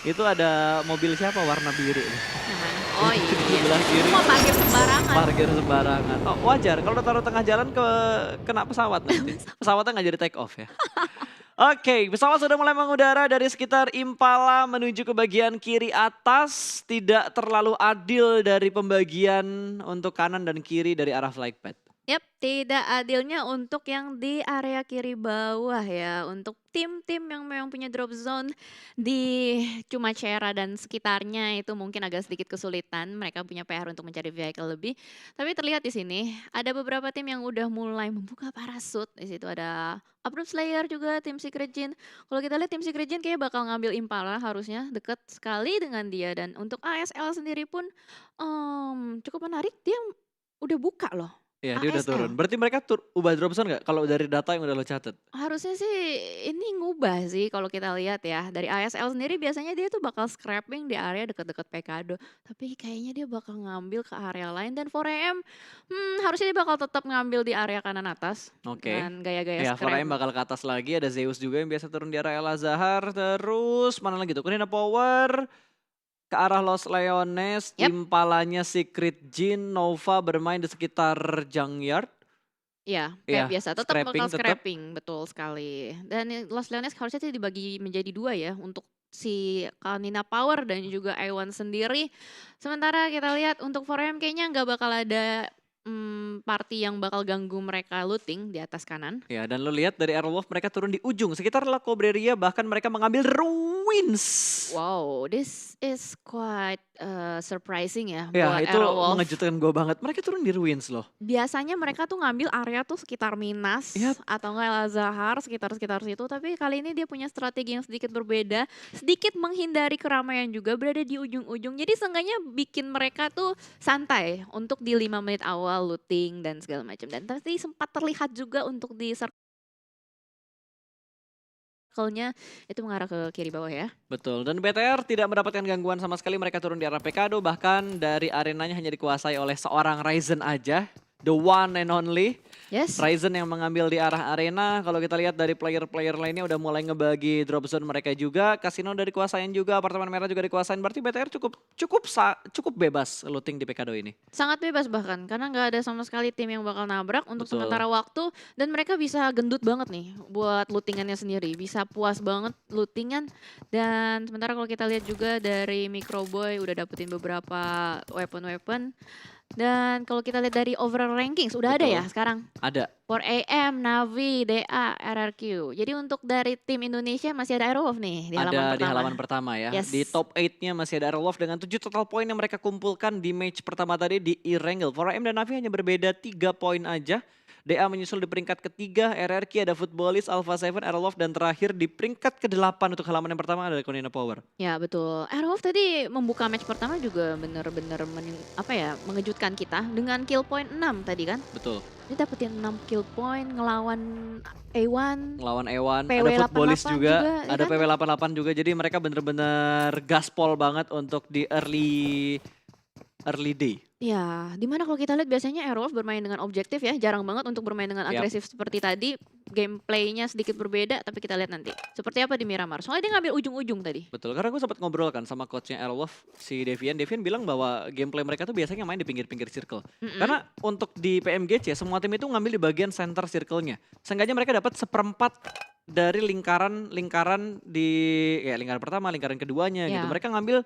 Itu ada mobil siapa warna biru nih? Yang mana? Oh Di iya, sebelah itu kiri mah parkir sembarangan. parkir sembarangan. Oh wajar kalau taruh tengah jalan kena pesawat nanti. Pesawatnya nggak jadi take off ya. Oke, pesawat sudah mulai mengudara dari sekitar Impala menuju ke bagian kiri atas. Tidak terlalu adil dari pembagian untuk kanan dan kiri dari arah flight path. Yap, tidak adilnya untuk yang di area kiri bawah ya. Untuk tim-tim yang memang punya drop zone di Chumacera dan sekitarnya itu mungkin agak sedikit kesulitan. Mereka punya PR untuk mencari vehicle lebih. Tapi terlihat di sini ada beberapa tim yang udah mulai membuka parasut. Di situ ada Uproot Slayer juga, tim Secret Jin. Kalau kita lihat tim Secret Jin kayaknya bakal ngambil Impala harusnya dekat sekali dengan dia. Dan untuk ASL sendiri pun cukup menarik. Dia udah buka loh. Iya, dia udah turun. ASL. Berarti mereka ubah drop zone nggak? Kalau dari data yang udah lo catat? Harusnya sih ini ngubah sih kalau kita lihat ya. Dari ASL sendiri biasanya dia tuh bakal scrapping di area dekat-dekat Pekado. Tapi kayaknya dia bakal ngambil ke area lain. Dan 4AM harusnya dia bakal tetap ngambil di area kanan atas. Oke. Dengan gaya-gaya Ya, scrap. 4AM bakal ke atas lagi. Ada Zeus juga yang biasa turun di area El Azhar. Terus mana lagi tuh? Kunina Power. Ke arah Los Leones, Yap, Impalanya Secret Jin, Nova bermain di sekitar Junkyard. ya kayak Iya, biasa. Tetap scrapping bakal tetap. scrapping, betul sekali. Dan Los Leones harusnya sih dibagi menjadi dua ya. Untuk si Kanina Power dan juga Ewan sendiri. Sementara kita lihat untuk 4AM kayaknya nggak bakal ada party yang bakal ganggu mereka looting di atas kanan. Ya, dan lo lihat dari Aerowolf mereka turun di ujung sekitar La Cobreria, bahkan mereka mengambil Ruins. Wow, this is quite surprising ya Ya, buat itu Aerowolf. mengejutkan gue banget. Mereka turun di Ruins loh. Biasanya mereka tuh ngambil area tuh sekitar Minas Yap. atau enggak El Azhar sekitar-sekitar situ. Tapi kali ini dia punya strategi yang sedikit berbeda, sedikit menghindari keramaian juga, berada di ujung-ujung. Jadi seenggaknya bikin mereka tuh santai untuk di 5 menit awal looting dan segala macam. Dan tadi sempat terlihat juga untuk di circle-nya itu mengarah ke kiri bawah ya. Betul, dan BTR tidak mendapatkan gangguan sama sekali, mereka turun di arah Pekado, bahkan dari arenanya hanya dikuasai oleh seorang Ryzen aja, the one and only. Yes. Ryzen yang mengambil di arah arena. Kalau kita lihat dari player-player lainnya udah mulai ngebagi drop zone mereka juga. Kasino udah dikuasain juga, apartemen merah juga dikuasain. Berarti BTR cukup bebas looting di Pekado ini. Sangat bebas bahkan, karena nggak ada sama sekali tim yang bakal nabrak untuk Betul. sementara waktu. Dan mereka bisa gendut banget nih buat lootingannya sendiri. Bisa puas banget lootingan. Dan sementara kalau kita lihat juga dari Microboy udah dapetin beberapa weapon-weapon. Dan kalau kita lihat dari overall rankings, udah ada Betul. ya sekarang? Ada. 4AM, Navi, DA, RRQ. Jadi untuk dari tim Indonesia masih ada Aerowolf nih di halaman Ada di pertama. halaman pertama ya. Yes. Di top 8-nya masih ada Aerowolf dengan 7 total poin yang mereka kumpulkan di match pertama tadi di Erangel. 4AM dan Navi hanya berbeda 3 poin aja. DA menyusul di peringkat ketiga, RRQ ada Footballist, Alpha 7, Aerowolf, dan terakhir di peringkat ke-8 untuk halaman yang pertama ada Konina Power. Ya betul, Aerowolf tadi membuka match pertama juga bener-bener mengejutkan kita dengan kill point 6 tadi kan. Betul. Dia dapetin 6 kill point ngelawan A1. Ngelawan Ewan, PW ada Footballist 88 juga, ya ada kan? PW88 juga. Jadi mereka bener-bener gaspol banget untuk di early day. Ya, dimana kalau kita lihat biasanya Aerowolf bermain dengan objektif ya, jarang banget untuk bermain dengan Yap. agresif seperti tadi. Gameplaynya sedikit berbeda, tapi kita lihat nanti. Seperti apa di Miramar, soalnya dia ngambil ujung-ujung tadi. Betul, karena gue sempat ngobrol kan sama coachnya Aerowolf, si Devian. Devian bilang bahwa gameplay mereka tuh biasanya main di pinggir-pinggir circle. Karena untuk di PMGC, semua tim itu ngambil di bagian center circle-nya. Seenggaknya mereka dapat seperempat dari lingkaran di lingkaran pertama, lingkaran keduanya gitu. Ya. Mereka ngambil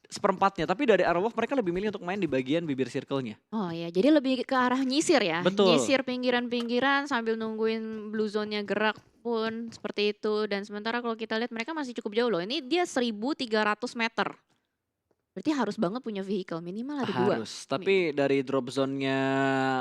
seperempatnya, tapi dari Aerowolf mereka lebih milih untuk main di bagian bibir circle-nya. Oh ya, jadi lebih ke arah nyisir ya. Betul. Nyisir pinggiran-pinggiran sambil nungguin blue zone-nya gerak pun seperti itu. Dan sementara kalau kita lihat mereka masih cukup jauh loh. Ini dia 1.300 meter. Berarti harus banget punya vehicle, minimal ada 2. Harus, tapi dari drop zone-nya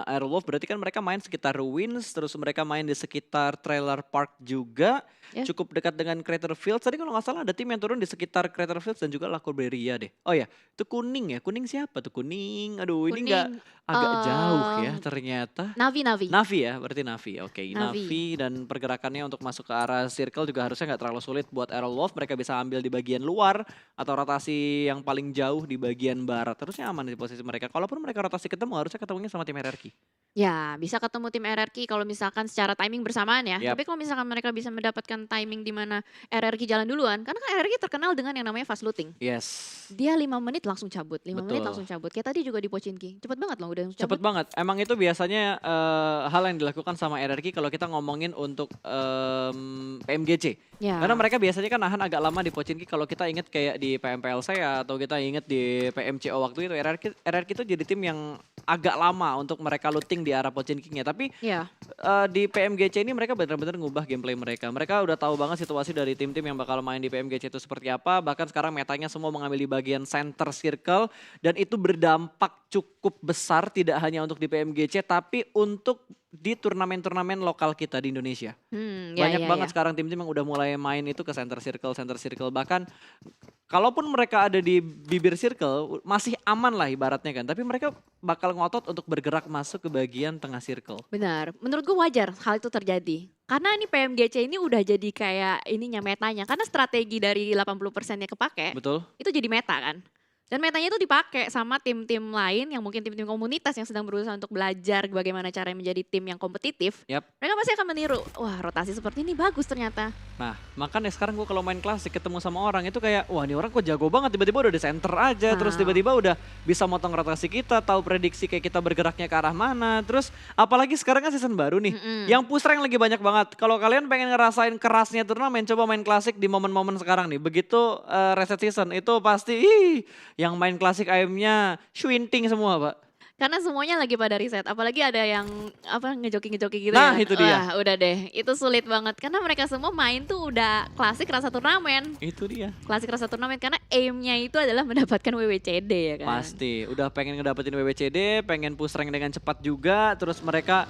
Aerowolf berarti kan mereka main sekitar Ruins, terus mereka main di sekitar Trailer Park juga. Ya. Cukup dekat dengan Crater Fields. Tadi kalau nggak salah ada tim yang turun di sekitar Crater Fields dan juga La Cobreria deh. Oh ya, itu Kuning ya. Kuning siapa tuh? Kuning, aduh ini nggak agak jauh ya ternyata. Navi. Navi ya, berarti Navi. Oke, Navi. Navi dan pergerakannya untuk masuk ke arah circle juga harusnya nggak terlalu sulit buat Aerowolf. Mereka bisa ambil di bagian luar atau rotasi yang paling jauh di bagian barat. Harusnya aman di posisi mereka. Kalaupun mereka rotasi ketemu, harusnya ketemunya sama tim RRQ. Ya, bisa ketemu tim RRQ kalau misalkan secara timing bersamaan ya. Yap. Tapi kalau misalkan mereka bisa mendapatkan timing di mana RRQ jalan duluan, karena kan RRQ terkenal dengan yang namanya fast looting. Yes. Dia 5 menit langsung cabut, 5 menit Betul. langsung cabut. Kayak tadi juga di Pochinki, cepet banget loh udah langsung Cepet cabut. banget. Emang itu biasanya hal yang dilakukan sama RRQ kalau kita ngomongin untuk PMGC. Karena Ya, mereka biasanya kan nahan agak lama di Pochinki kalau kita inget kayak di PMPLC ya atau kita inget di PMCO waktu itu RRQ itu jadi tim yang agak lama untuk mereka looting di arah Pochinkinya. Tapi ya, di PMGC ini mereka benar-benar ngubah gameplay mereka. Mereka udah tahu banget situasi dari tim-tim yang bakal main di PMGC itu seperti apa. Bahkan sekarang metanya semua mengambil di bagian center circle dan itu berdampak cukup besar tidak hanya untuk di PMGC tapi untuk di turnamen-turnamen lokal kita di Indonesia. ya, Banyak ya, banget ya. sekarang tim-tim yang udah mulai main itu ke center circle. Bahkan kalaupun mereka ada di bibir circle masih aman lah ibaratnya kan. Tapi mereka bakal ngotot untuk bergerak masuk ke bagian tengah circle. Benar, menurut gue wajar hal itu terjadi. Karena ini PMGC ini udah jadi kayak ininya metanya. Karena strategi dari 80%-nya kepake, Betul? itu jadi meta kan. Dan metanya itu dipakai sama tim-tim lain yang mungkin tim-tim komunitas yang sedang berusaha untuk belajar bagaimana cara menjadi tim yang kompetitif. Yap. Mereka pasti akan meniru, wah rotasi seperti ini bagus ternyata. Nah, makanya sekarang gue kalau main klasik ketemu sama orang itu kayak, wah ini orang kok jago banget, tiba-tiba udah di center aja, terus Wow. tiba-tiba udah bisa motong rotasi kita, tahu prediksi kayak kita bergeraknya ke arah mana, terus apalagi sekarang kan season baru nih, yang push rank lagi banyak banget. Kalau kalian pengen ngerasain kerasnya turnamen, coba main klasik di momen-momen sekarang nih, begitu reset season itu pasti, yang main klasik AM-nya swinting semua pak. Karena semuanya lagi pada riset, apalagi ada yang apa ngejoki-ngejoki gitu Nah, ya. itu dia. Wah udah deh, itu sulit banget. Karena mereka semua main tuh udah klasik rasa turnamen. Itu dia. Klasik rasa turnamen karena aim-nya itu adalah mendapatkan WWCD ya kan. Pasti, udah pengen ngedapetin WWCD, pengen push rank dengan cepat juga, terus mereka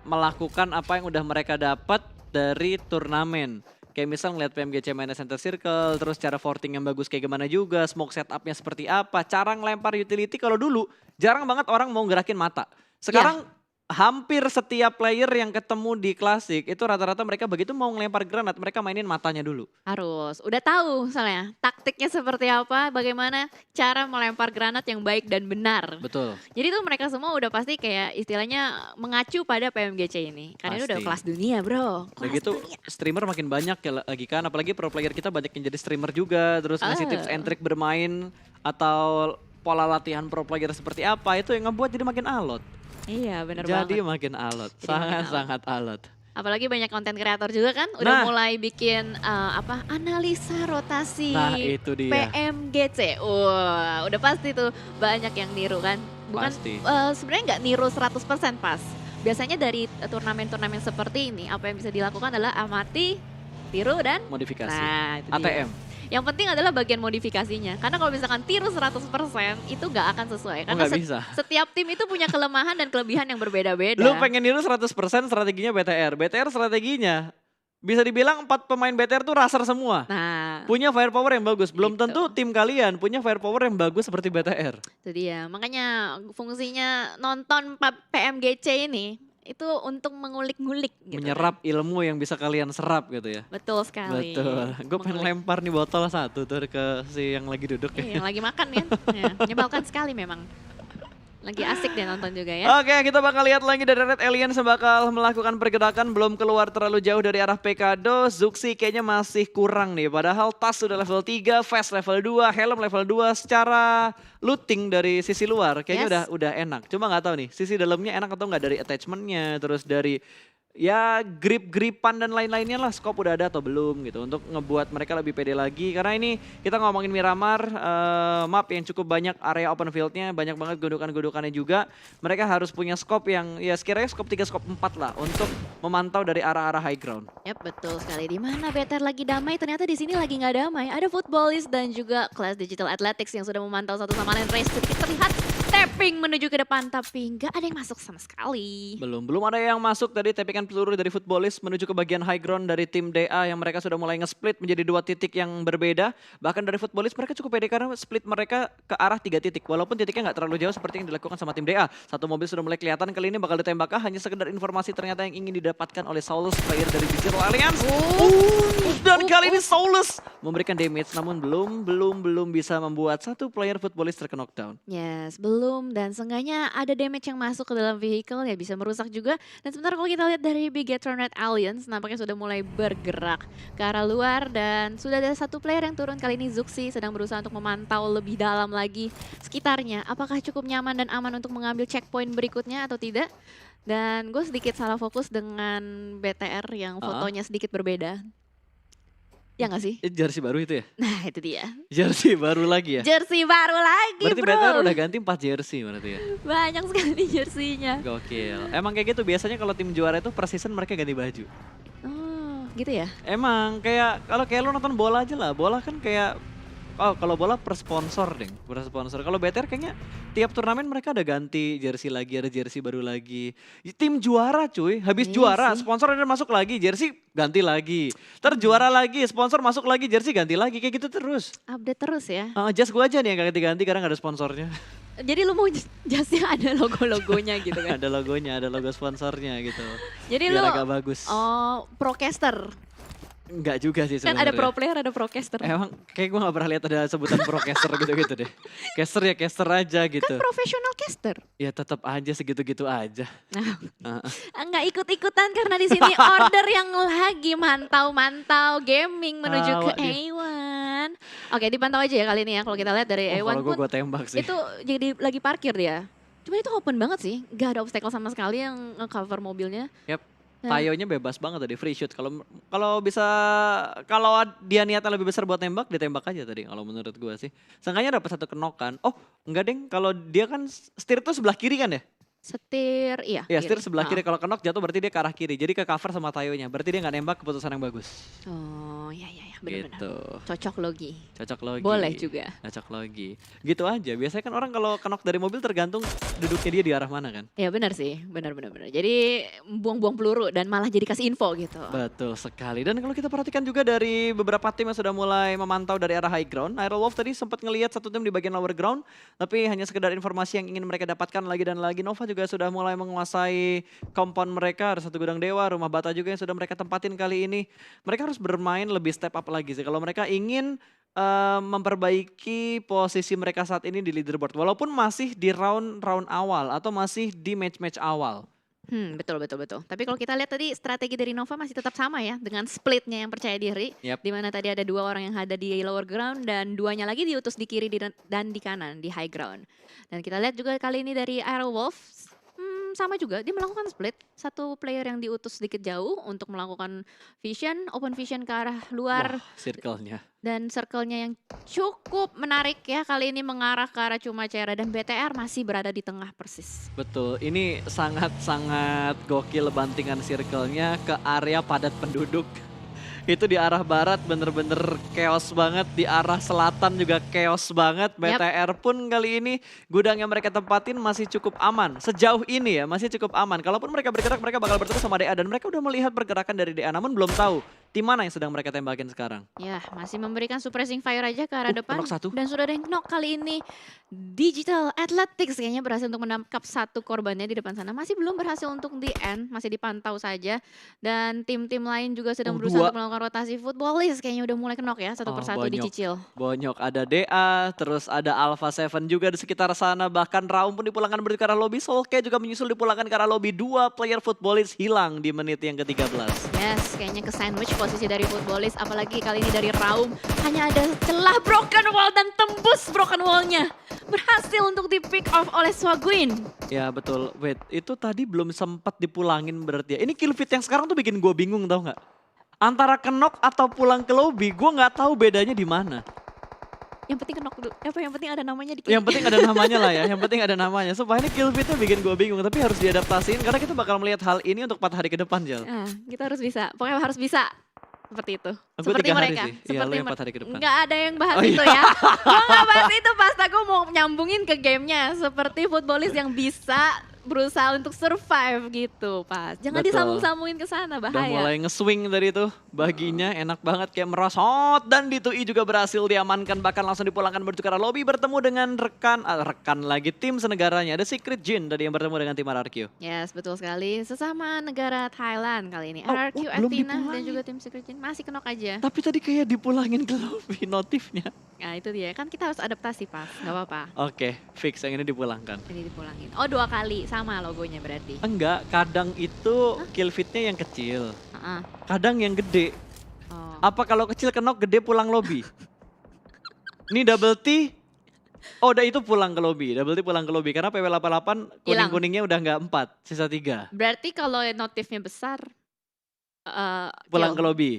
melakukan apa yang udah mereka dapat dari turnamen. Kayak misal ngeliat PMGC mainnya center circle, terus cara forting yang bagus kayak gimana juga, smoke setupnya seperti apa, cara ngelempar utility kalau dulu jarang banget orang mau gerakin mata. Sekarang hampir setiap player yang ketemu di klasik itu rata-rata mereka begitu mau ngelempar granat mereka mainin matanya dulu. Harus, udah tahu misalnya taktiknya seperti apa, bagaimana cara melempar granat yang baik dan benar. Betul. Jadi tuh mereka semua udah pasti kayak istilahnya mengacu pada PMGC ini. Karena ini udah Pasti. kelas dunia bro. Udah Kelas gitu dunia. streamer makin banyak ya lagi kan, apalagi pro player kita banyak yang jadi streamer juga, terus ngasih tips and trick bermain atau pola latihan pro player seperti apa, itu yang ngebuat jadi makin alot. Iya bener Jadi banget. makin alot, Jadi makin alot. sangat-sangat alot. Apalagi banyak konten kreator juga kan udah Nah. mulai bikin apa analisa rotasi Nah itu dia. PMGC. Wah, udah pasti tuh banyak yang niru kan. Bukan Pasti. sebenarnya nggak niru 100% pas. Biasanya dari turnamen-turnamen seperti ini apa yang bisa dilakukan adalah amati, tiru dan Modifikasi. nah itu dia. ATM. Yang penting adalah bagian modifikasinya. Karena kalau misalkan tiru 100% itu nggak akan sesuai. Oh, Karena nggak bisa. setiap tim itu punya kelemahan dan kelebihan yang berbeda-beda. Lu pengen niru 100% strateginya BTR. BTR strateginya bisa dibilang 4 pemain BTR tuh raser semua. Nah, Punya firepower yang bagus. Belum Gitu. tentu tim kalian punya firepower yang bagus seperti BTR. itu dia. Makanya fungsinya nonton PMGC ini itu untuk mengulik-ngulik gitu. Menyerap ilmu yang bisa kalian serap gitu ya. Betul sekali. Betul. Gue pengen Mengulik. lempar nih botol satu tuh ke si yang lagi duduk ya. Iya, yang lagi makan kan. Ya, menyebalkan sekali memang. Lagi asik deh nonton juga ya. Oke, kita bakal lihat lagi dari Red Aliens bakal melakukan pergerakan, belum keluar terlalu jauh dari arah Pekado. Zuxi kayaknya masih kurang nih, padahal tas sudah level 3, Fast level 2, Helm level 2. Secara looting dari sisi luar kayaknya Yes. udah enak. Cuma nggak tahu nih, sisi dalamnya enak atau nggak dari attachmentnya, terus dari ya grip-gripan dan lain-lainnya lah, scope udah ada atau belum gitu untuk ngebuat mereka lebih pede lagi. Karena ini kita ngomongin Miramar, map yang cukup banyak area open fieldnya, banyak banget gundukan-gundukannya juga. Mereka harus punya scope yang ya sekiranya scope 3, scope 4 lah untuk memantau dari arah-arah high ground. Yap, betul sekali. Di mana BTR lagi damai, ternyata di sini lagi nggak damai. Ada Footballist dan juga Class Digital Athletics yang sudah memantau satu sama lain race. Sedikit terlihat tapping menuju ke depan, tapi nggak ada yang masuk sama sekali. Belum ada yang masuk tadi, tapi kan serangan peluru dari Footballist menuju ke bagian high ground dari tim DA yang mereka sudah mulai nge-split menjadi 2 titik yang berbeda. Bahkan dari Footballist mereka cukup pede karena split mereka ke arah 3 titik. Walaupun titiknya nggak terlalu jauh seperti yang dilakukan sama tim DA. Satu mobil sudah mulai kelihatan, kali ini bakal ditembak, hanya sekedar informasi ternyata yang ingin didapatkan oleh Saulus, player dari Digital Alliance. Dan kali ini Saulus memberikan damage namun belum bisa membuat satu player Footballist terknockdown. Yes, belum, dan seenggaknya ada damage yang masuk ke dalam vehicle ya, bisa merusak juga. Dan sebentar kalau kita lihat dari Bigetron Red Alliance nampaknya sudah mulai bergerak ke arah luar dan sudah ada satu player yang turun. Kali ini Zuxi sedang berusaha untuk memantau lebih dalam lagi sekitarnya. Apakah cukup nyaman dan aman untuk mengambil checkpoint berikutnya atau tidak? Dan gue sedikit salah fokus dengan BTR yang fotonya sedikit berbeda. Ya nggak sih? Jersey baru itu ya? Nah itu dia. Jersey baru lagi ya? Jersey baru lagi berarti bro. BTR udah ganti 4 jersey berarti ya? Banyak sekali jersey-nya. Gokil. Emang kayak gitu biasanya kalau tim juara itu per season mereka ganti baju. Oh gitu ya? Emang kayak kalau kayak lu nonton bola aja lah. Bola kan kayak kalau bola per sponsor deh, per sponsor. Kalau BTR kayaknya tiap turnamen mereka ada ganti jersey lagi, ada jersey baru lagi. Tim juara cuy, habis Iya juara sih. sponsor ada masuk lagi, jersey ganti lagi. Terjuara lagi, sponsor masuk lagi, jersey ganti lagi, kayak gitu terus. Update terus ya. Just gue aja nih yang ganti-ganti karena gak ada sponsornya. Jadi lu mau jasnya ada logo-logonya gitu kan? Ada logonya, ada logo sponsornya gitu. Jadi Biar lu agak bagus. procaster. Enggak juga sih Kan sebenarnya. ada pro player, ada procaster. Emang kayak gue gak pernah lihat ada sebutan procaster gitu-gitu deh. Caster ya caster aja gitu. Kan profesional caster. Ya tetap aja segitu-gitu aja. Nah, nggak ikut-ikutan karena di sini order yang lagi mantau-mantau gaming menuju ke A1. Oke, dipantau aja ya kali ini ya. Kalau kita lihat dari A1 Kalau pun gue tembak sih. itu jadi lagi parkir dia. Cuma itu open banget sih, gak ada obstacle sama sekali yang nge-cover mobilnya. Yap. Nah. Tayonya bebas banget tadi, free shoot. Kalau bisa, kalau dia niatnya lebih besar buat tembak, ditembak aja tadi kalau menurut gue sih. Seenggaknya dapat satu knock-kan. Oh enggak deng, kalau dia kan setir tuh sebelah kiri kan ya? Setir, iya. Iya setir kiri. sebelah kiri, kalau knock jatuh berarti dia ke arah kiri. Jadi ke cover sama tayonya, berarti dia gak nembak, keputusan yang bagus. Oh iya benar-benar. Gitu. Cocok logi. Cocok logi. Boleh juga. Cocok logi. Gitu aja, biasanya kan orang kalau knock dari mobil tergantung duduknya dia di arah mana kan? Ya benar sih, benar. Jadi buang-buang peluru dan malah jadi kasih info gitu. Betul sekali. Dan kalau kita perhatikan juga dari beberapa tim yang sudah mulai memantau dari arah high ground, Iron Wolf tadi sempat ngelihat satu tim di bagian lower ground, tapi hanya sekedar informasi yang ingin mereka dapatkan lagi dan lagi. Nova juga sudah mulai menguasai compound mereka, ada satu gudang dewa, rumah bata juga yang sudah mereka tempatin kali ini. Mereka harus bermain lebih step up lagi sih kalau mereka ingin memperbaiki posisi mereka saat ini di leaderboard. Walaupun masih di round awal atau masih di match awal. Betul. Tapi kalau kita lihat tadi strategi dari Nova masih tetap sama ya, dengan splitnya yang percaya diri. Yap. Di mana tadi ada 2 orang yang ada di lower ground dan 2-nya lagi diutus di kiri dan di kanan di high ground. Dan kita lihat juga kali ini dari Iron Wolf, sama juga dia melakukan split. Satu player yang diutus sedikit jauh untuk melakukan vision, open vision ke arah luar. Wah, circle-nya. Dan circle-nya yang cukup menarik ya, kali ini mengarah ke arah Cuma Cera dan BTR masih berada di tengah persis. Betul, ini sangat-sangat gokil bantingan circle-nya ke area padat penduduk. Itu di arah barat bener-bener chaos banget, di arah selatan juga chaos banget. BTR pun kali ini gudang yang mereka tempatin masih cukup aman. Sejauh ini ya masih cukup aman. Kalaupun mereka bergerak mereka bakal bertemu sama DA dan mereka udah melihat pergerakan dari DA namun belum tahu tim mana yang sedang mereka tembakin sekarang. Ya, masih memberikan suppressing fire aja ke arah depan. Knock satu. Dan sudah ada yang knock kali ini. Digital Athletics kayaknya berhasil untuk menangkap satu korbannya di depan sana. Masih belum berhasil untuk di end, masih dipantau saja. Dan tim-tim lain juga sedang berusaha untuk melakukan rotasi. Footballist kayaknya udah mulai knock ya, satu persatu dicicil. Bonyok, ada DA, terus ada Alpha 7 juga di sekitar sana. Bahkan Raum pun dipulangkan menuju ke arah lobby. Solke juga menyusul dipulangkan ke arah lobby. 2 player Footballist hilang di menit yang ke-13. Yes, kayaknya ke sandwich posisi dari Footballist, apalagi kali ini dari Raum. Hanya ada celah broken wall dan tembus broken wallnya. Berhasil untuk di pick off oleh Swaguin. Ya betul, wait itu tadi belum sempat dipulangin berarti ya. Ini kill feed yang sekarang tuh bikin gue bingung tau gak? Antara kenok atau pulang ke lobby, gue gak tahu bedanya di mana. Yang penting knock dulu. Yang penting ada namanya di Yang penting ada namanya lah ya, yang penting ada namanya. Supaya ini kill feednya bikin gue bingung, tapi harus diadaptasiin karena kita bakal melihat hal ini untuk 4 hari ke depan, Jal. Kita harus bisa, pokoknya harus bisa. Seperti itu. Aku seperti 3 hari mereka. sih. Iya, Seperti lo yang 4 hari ke depan. Nggak ada yang bahas Oh, iya. itu ya. Gue gak bahas itu pas aku mau nyambungin ke gamenya. Seperti Footballist yang bisa berusaha untuk survive gitu pas. Jangan Betul. disambung-sambungin ke sana, Udah bahaya. mulai nge-swing tadi tuh, baginya enak banget kayak merosot. Dan Ditui juga berhasil diamankan, bahkan langsung dipulangkan menuju ke arah lobby bertemu dengan rekan lagi tim senegaranya. Ada Secret Jin tadi yang bertemu dengan tim RRQ. Yes, betul sekali. Sesama negara Thailand kali ini. Oh, RRQ, belum Athena, dan dipulangin. juga tim Secret Jin masih kenok aja. Tapi tadi kayak dipulangin ke lobby notifnya. Nah itu dia, kan kita harus adaptasi pas, nggak apa-apa. Oke, fix yang ini dipulangkan. Ini dipulangin. Oh 2 kali, sama logonya berarti. Enggak, kadang itu kill feed-nya yang kecil. Heeh. Kadang yang gede. Oh. Apa kalau kecil kenok, gede pulang lobby? Ini double T. Oh, udah itu pulang ke lobby. Double T pulang ke lobby. Karena PW88 Hilang. kuning-kuningnya udah nggak 4, sisa 3. Berarti kalau notifnya besar, Pulang kill. ke lobby.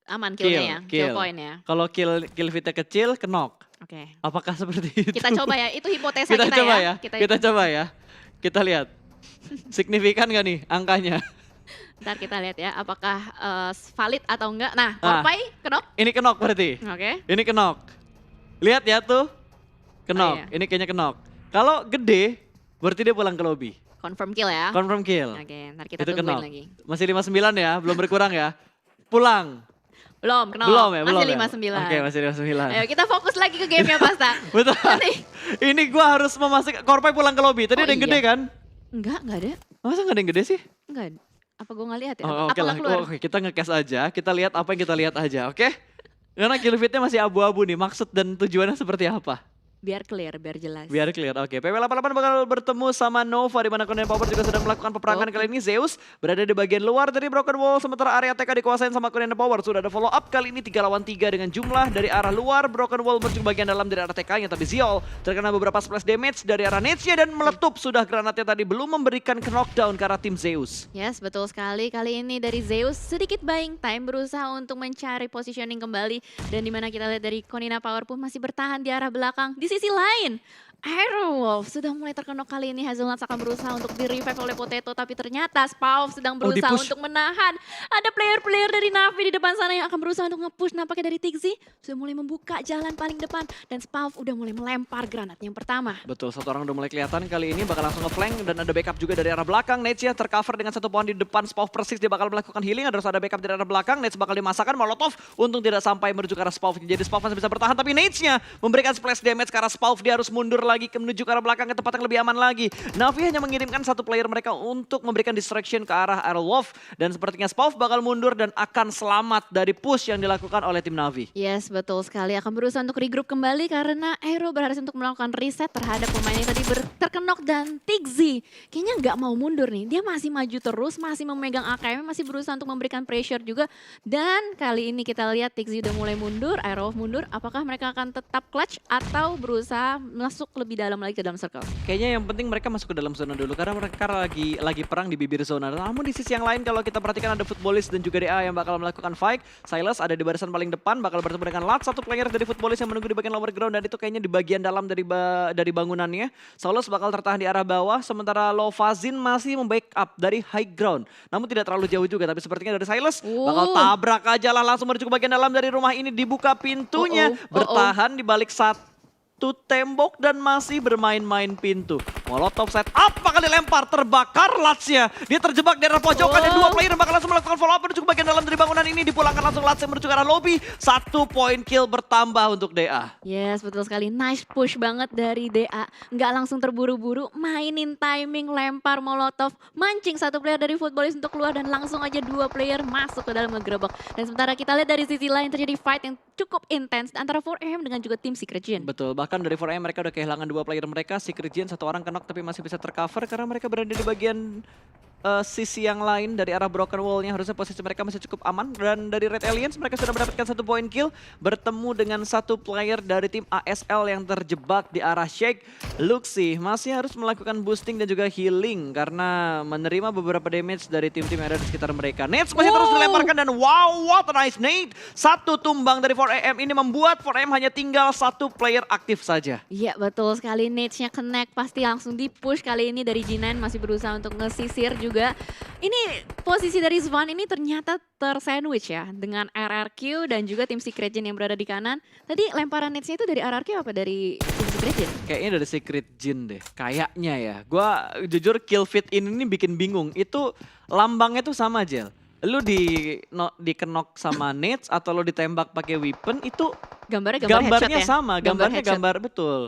Aman killnya ya, kill point ya. Kalau kill feed-nya kecil, kenok. Oke. Apakah seperti itu? Kita coba ya, itu hipotesa Kita kita, coba ya. ya. Kita coba ya. Kita lihat. Signifikan gak nih angkanya? Ntar kita lihat ya, apakah valid atau enggak. Nah, Korpai kenok. Ini kenok berarti. Oke. Ini kenok. Lihat ya tuh. Kenok. Oh, iya. Ini kayaknya kenok. Kalau gede, berarti dia pulang ke lobby. Confirm kill ya. Confirm kill. Oke, ntar kita Itu tungguin kenok. lagi. Masih 59 ya, belum berkurang ya. Pulang. Belum, kenok. Belum ya, belum Masih ya. 59. Oke, masih 59. Ayo kita fokus lagi ke gamenya Pasta. Betul. Nih. Ini gua harus memastikan Korpai pulang ke lobby. Tadi Oh, ada yang iya. gede kan? Enggak ada. Masa gak ada yang gede sih? Enggak ada. Apa gue nggak lihat ya? Oh, Apa oke lah. nggak keluar? Oke, kita nge-cast aja. Kita lihat apa yang kita lihat aja, oke? Karena kill feed-nya masih abu-abu nih. Maksud dan tujuannya seperti apa? Biar clear, biar jelas. Biar clear, oke. PW88 bakal bertemu sama Nova di mana Korean Power juga sedang melakukan peperangan. Kali ini Zeus berada di bagian luar dari Broken Wall, sementara area TK dikuasain sama Korean Power. Sudah ada follow up kali ini 3 lawan 3 dengan jumlah dari arah luar Broken Wall menuju bagian dalam dari arah TK-nya. Tapi Ziol terkena beberapa splash damage dari arah Nets-nya dan meletup. Sudah granatnya tadi belum memberikan knockdown ke arah tim Zeus. Yes, betul sekali. Kali ini dari Zeus sedikit buying time, berusaha untuk mencari positioning kembali. Dan dimana kita lihat dari Konina Power pun masih bertahan di arah belakang. Di sisi lain, Aerowolf sudah mulai terkenok kali ini. Hazelnuts akan berusaha untuk di-revive oleh Potato, tapi ternyata Spauf sedang berusaha di-push. untuk menahan. Ada player-player dari Navi di depan sana yang akan berusaha untuk nge-push. Nampaknya dari Tigzi sudah mulai membuka jalan paling depan. Dan Spauf udah mulai melempar granat yang pertama. Betul, satu orang udah mulai kelihatan kali ini bakal langsung nge-flank dan ada backup juga dari arah belakang. Nets ya tercover dengan satu pohon di depan. Spauf persis dia bakal melakukan healing, harus ada backup dari arah belakang. Nets bakal dimasakkan, Molotov untung tidak sampai menuju ke arah Spauf. Jadi Spauf masih bisa bertahan, tapi Nets-nya memberikan splash damage ke arah Spauf. Dia harus mundur lagi menuju ke arah belakang ke tempat yang lebih aman lagi. Navi hanya mengirimkan satu player mereka untuk memberikan distraction ke arah Aerowolf. Dan sepertinya Spauf bakal mundur dan akan selamat dari push yang dilakukan oleh tim Navi. Yes, betul sekali. Akan berusaha untuk regroup kembali karena Aero berhasil untuk melakukan reset terhadap pemain yang tadi terkenok. Dan Tigzi kayaknya nggak mau mundur nih. Dia masih maju terus, masih memegang AKM, masih berusaha untuk memberikan pressure juga. Dan kali ini kita lihat Tigzi udah mulai mundur, Aero mundur. Apakah mereka akan tetap clutch atau berusaha masuk lebih dalam lagi ke dalam circle? Kayaknya yang penting mereka masuk ke dalam zona dulu karena mereka lagi perang di bibir zona. Namun di sisi yang lain kalau kita perhatikan ada Footballist dan juga DA yang bakal melakukan fight. Silas ada di barisan paling depan bakal bertemu dengan Lat, satu player dari Footballist yang menunggu di bagian lower ground dan itu kayaknya di bagian dalam dari bangunannya. Saulus bakal tertahan di arah bawah sementara Lovazin masih membackup dari high ground. Namun tidak terlalu jauh juga tapi sepertinya dari Silas bakal tabrak aja lah langsung menuju ke bagian dalam dari rumah ini, dibuka pintunya, bertahan di balik satu tembok dan masih bermain-main pintu. Molotov set up bakal dilempar, terbakar Latsnya. Dia terjebak di arah pojokan dan dua player bakal langsung melakukan follow up menuju ke bagian dalam dari bangunan ini. Dipulangkan langsung Latsnya menuju ke arah lobby. 1 point kill bertambah untuk DA. Yes, betul sekali. Nice push banget dari DA. Nggak langsung terburu-buru, mainin timing, lempar molotov, mancing satu player dari Footballist untuk keluar dan langsung aja 2 player masuk ke dalam ngegerebek. Dan sementara kita lihat dari sisi lain terjadi fight yang cukup intens antara 4AM dengan juga tim Secret Jin. Betul, bahkan dari 4AM mereka udah kehilangan 2 player mereka. Secret Jin satu orang knock tapi masih bisa tercover karena mereka berada di bagian sisi yang lain dari arah Broken Wall-nya. Harusnya posisi mereka masih cukup aman. Dan dari Red Aliens mereka sudah mendapatkan 1 point kill. Bertemu dengan 1 player dari tim ASL yang terjebak di arah Shake. Luxi masih harus melakukan boosting dan juga healing karena menerima beberapa damage dari tim-tim yang ada di sekitar mereka. Nets masih terus dilemparkan dan wow, what a nice nade. 1 tumbang dari 4AM ini membuat 4AM hanya tinggal 1 player aktif saja. Iya betul sekali, nades-nya connect pasti langsung di-push kali ini dari G9 masih berusaha untuk ngesisir juga juga. Ini posisi dari Svan ini ternyata tersandwich ya dengan RRQ dan juga tim Secret Gen yang berada di kanan. Tadi lemparan netsnya itu dari RRQ apa dari tim Secret Gen? Kayaknya dari Secret Jin deh, kayaknya ya. Gua jujur kill fit ini bikin bingung. Itu lambangnya tuh sama Jel. Lu dikenok sama nades atau lu ditembak pakai weapon itu Gambarnya gambarnya headshot ya? sama, gambarnya headshot. gambar betul.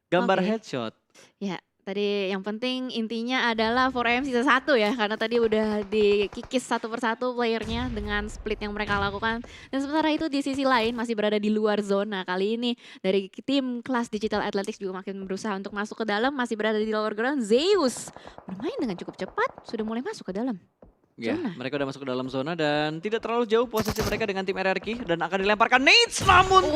Gambar Oke. headshot. Ya, tadi yang penting intinya adalah 4AM sisa 1 ya, karena tadi udah dikikis satu persatu playernya dengan split yang mereka lakukan. Dan sementara itu di sisi lain masih berada di luar zona. Kali ini dari tim kelas Digital Athletics juga makin berusaha untuk masuk ke dalam, masih berada di lower ground. Zeus bermain dengan cukup cepat, sudah mulai masuk ke dalam. Ya, Zona. mereka udah masuk ke dalam zona dan tidak terlalu jauh posisi mereka dengan tim RRQ dan akan dilemparkan nades, namun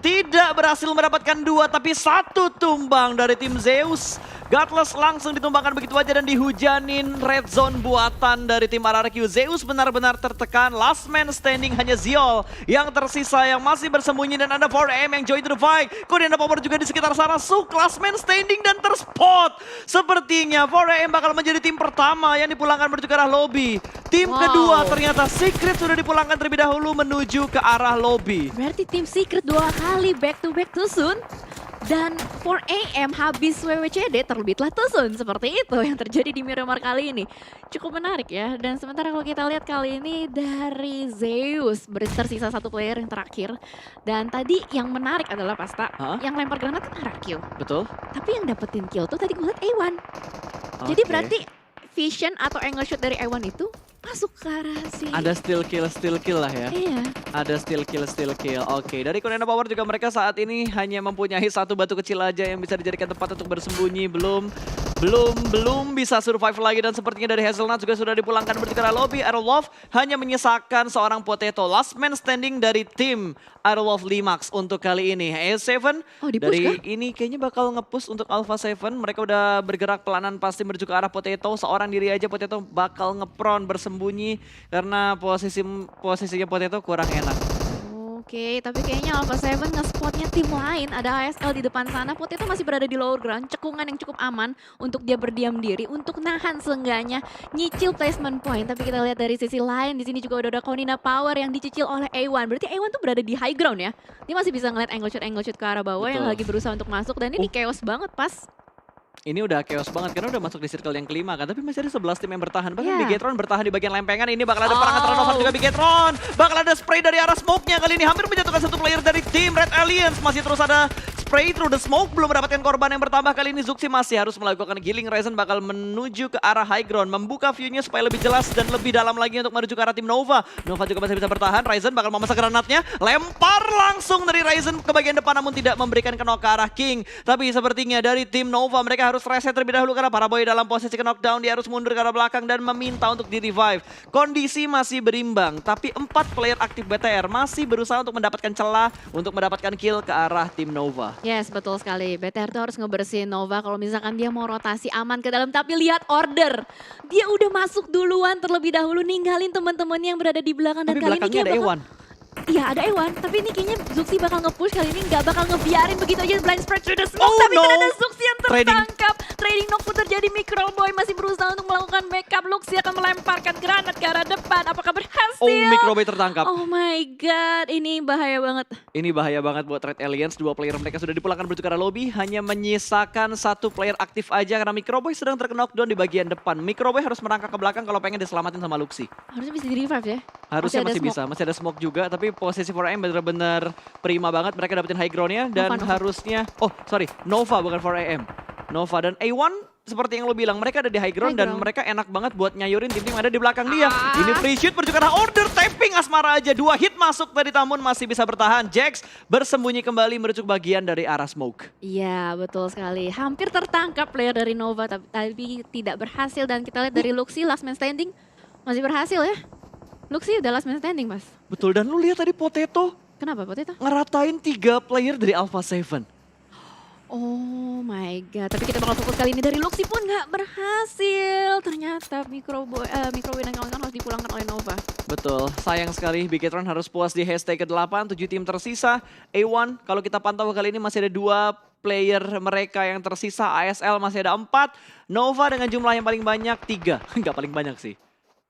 tidak berhasil mendapatkan 2 tapi 1 tumbang dari tim Zeus. Godless langsung ditumbangkan begitu aja dan dihujanin red zone buatan dari tim RRQ. Zeus benar-benar tertekan, last man standing hanya Ziol yang tersisa yang masih bersembunyi dan ada 4AM yang join to the fight. Kemudian ada Power juga di sekitar sana, Suk last man standing dan terspot. Sepertinya 4AM bakal menjadi tim pertama yang dipulangkan menuju ke arah lobby. Tim kedua ternyata Secret sudah dipulangkan terlebih dahulu menuju ke arah lobby. Berarti tim Secret 2 kali back to too soon. Dan 4AM habis WWCD terbitlah Tusun. Seperti itu yang terjadi di Miramar kali ini. Cukup menarik ya. Dan sementara kalau kita lihat kali ini dari Zeus tersisa 1 player yang terakhir. Dan tadi yang menarik adalah Pasta. Yang lempar granat kan RRQ. Betul. Tapi yang dapetin kill tuh tadi gue liat A1. Jadi berarti vision atau angle shot dari A1 itu masuk ke arah si... Ada steal kill lah ya. Iya. Ada steal kill. Oke, dari Korean Power juga mereka saat ini hanya mempunyai 1 batu kecil aja yang bisa dijadikan tempat untuk bersembunyi. Belum bisa survive lagi dan sepertinya dari Hazelnut juga sudah dipulangkan menuju ke arah lobby. Aerolov hanya menyisakan seorang potato last man standing dari tim Aerolov Limax untuk kali ini. A7 dari ini kayaknya bakal nge-push untuk Alpha 7. Mereka udah bergerak pelanan pasti menuju ke arah potato. Seorang diri aja potato bakal nge-prone bersembunyi karena posisinya potato kurang enak. Oke, tapi kayaknya Alpha 7 nge-spotnya tim lain. Ada ASL di depan sana. Potato masih berada di lower ground. Cekungan yang cukup aman untuk dia berdiam diri. Untuk nahan seenggaknya nyicil placement point. Tapi kita lihat dari sisi lain. Di sini juga udah ada Konina Power yang dicicil oleh A1. Berarti A1 tuh berada di high ground ya. Dia masih bisa ngeliat angle shot ke arah bawah. Yang lagi berusaha untuk masuk. Dan ini chaos banget pas. Ini udah chaos banget karena udah masuk di circle yang kelima kan. Tapi masih ada 11 tim yang bertahan. Bahkan Bigetron bertahan di bagian lempengan. Ini bakal ada perangan turnover juga Bigetron. Bakal ada spray dari arah smoke-nya. Kali ini hampir menjatuhkan 1 player dari tim Red Aliens. Masih terus ada spray through the smoke. Belum mendapatkan korban yang bertambah. Kali ini Zuxi masih harus melakukan healing. Ryzen bakal menuju ke arah high ground. Membuka view-nya supaya lebih jelas dan lebih dalam lagi untuk menuju ke arah tim Nova. Nova juga masih bisa bertahan. Ryzen bakal memasak granatnya. Lempar langsung dari Ryzen ke bagian depan namun tidak memberikan knock ke arah King. Tapi sepertinya dari tim Nova mereka harus reset terlebih dahulu karena Paraboy dalam posisi knockdown. Dia harus mundur ke arah belakang dan meminta untuk di-revive. Kondisi masih berimbang. Tapi 4 player aktif BTR masih berusaha untuk mendapatkan celah untuk mendapatkan kill ke arah tim Nova. Yes, betul sekali. BTR tuh harus ngebersihin Nova kalau misalkan dia mau rotasi aman ke dalam. Tapi lihat order. Dia udah masuk duluan terlebih dahulu ninggalin teman-temannya yang berada di belakang. Dan tapi kali ini belakangnya ada Ewan. Iya ada Ewan, tapi ini kayaknya Zuxi bakal nge-push kali ini, nggak bakal ngebiarin begitu aja blind spread through the smoke. Tapi ternyata Zuxi yang tertangkap. Trading knock pun terjadi, Microboy masih berusaha untuk melakukan backup. Luxi akan melemparkan granat ke arah depan, apakah berhasil? Oh, Microboy tertangkap. Oh my god, ini bahaya banget. Ini bahaya banget buat Red Aliens. 2 player mereka sudah dipulangkan menuju ke arah lobby, hanya menyisakan 1 player aktif aja karena Microboy sedang terknockdown di bagian depan. Microboy harus merangkak ke belakang kalau pengen diselamatin sama Luxi. Harusnya bisa di-revive ya? Harusnya masih bisa, masih ada smoke juga, tapi posisi 4AM benar-benar prima banget. Mereka dapetin high ground-nya dan harusnya, Nova bukan 4AM. Nova dan A1 seperti yang lo bilang, mereka ada di high ground dan mereka enak banget buat nyayurin tim-tim yang ada di belakang dia. Ini free shoot menuju ke arah order, tapping Asmara aja. 2 hit masuk tadi namun masih bisa bertahan. Jax bersembunyi kembali menuju bagian dari arah smoke. Iya betul sekali, hampir tertangkap player dari Nova tapi tidak berhasil. Dan kita lihat dari Luxi last man standing masih berhasil ya. Luxi udah last man standing mas. Betul, dan lu lihat tadi Potato. Kenapa Potato? Ngeratain 3 player dari Alpha 7. Oh my god, tapi kita bakal fokus kali ini dari Luxi pun nggak berhasil. Ternyata Microboy dan kawan-kawan harus dipulangkan oleh Nova. Betul, sayang sekali Bigetron harus puas di hashtag ke-8, 7 tim tersisa. A1, kalau kita pantau kali ini masih ada 2 player mereka yang tersisa. ASL masih ada 4. Nova dengan jumlah yang paling banyak 3. Enggak paling banyak sih.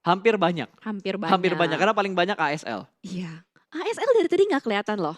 Hampir banyak. Hampir banyak. Hampir banyak karena paling banyak ASL. Iya. ASL dari tadi nggak kelihatan loh.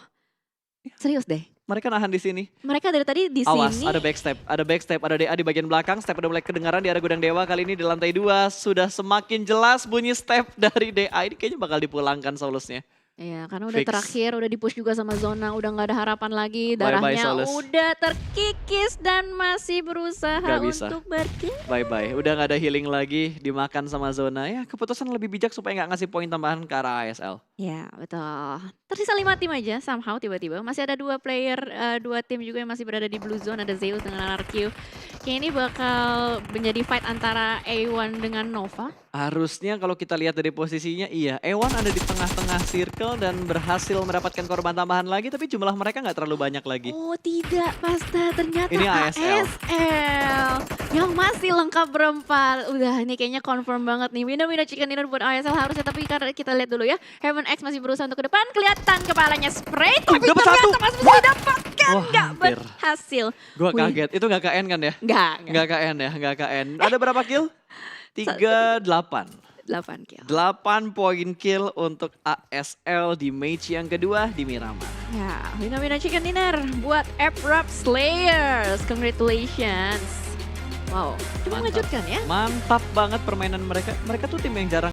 Serius deh. Mereka nahan di sini. Mereka dari tadi di Awas, sini. ada backstep, ada DA di bagian belakang, step udah mulai kedengaran di area gudang dewa. Kali ini di lantai 2 sudah semakin jelas bunyi step dari DA. Ini kayaknya bakal dipulangkan Solusnya. Iya, karena udah Fix. terakhir, udah dipush juga sama zona, udah nggak ada harapan lagi, Bye-bye, darahnya Solus. udah terkikis dan masih berusaha Nggak bisa. untuk bergerak. Bye-bye, udah gak ada healing lagi, dimakan sama zona. Ya keputusan lebih bijak supaya gak ngasih poin tambahan ke arah ASL. Ya, betul. Tersisa 5 tim aja, somehow tiba-tiba. Masih ada 2 player, 2 tim juga yang masih berada di blue zone, ada Zeus dengan RRQ. Kayaknya ini bakal menjadi fight antara A1 dengan Nova. Harusnya kalau kita lihat dari posisinya, iya, Ewan ada di tengah-tengah circle dan berhasil mendapatkan korban tambahan lagi, tapi jumlah mereka nggak terlalu banyak lagi. Oh tidak, Pasta, ternyata Ini ASL. ASL yang masih lengkap berempat. Udah, ini kayaknya confirm banget nih. Winner chicken dinner buat ASL harusnya, tapi karena kita lihat dulu ya. Heaven X masih berusaha untuk ke depan, kelihatan kepalanya spray, tapi dapat ternyata satu. masih bisa didapatkan, Wah, nggak hampir. berhasil. Gue Wih. kaget, itu nggak KN kan ya? Nggak. Nggak KN ya, nggak KN. Ada berapa kill? 38. 8 kill. 8 poin kill untuk ASL di match yang kedua di Miramar. Ya, winner chicken dinner buat Eprap Slayers. Congratulations. Wow, cuma Mantap. mengejutkan ya. Mantap banget permainan mereka. Mereka tuh tim yang jarang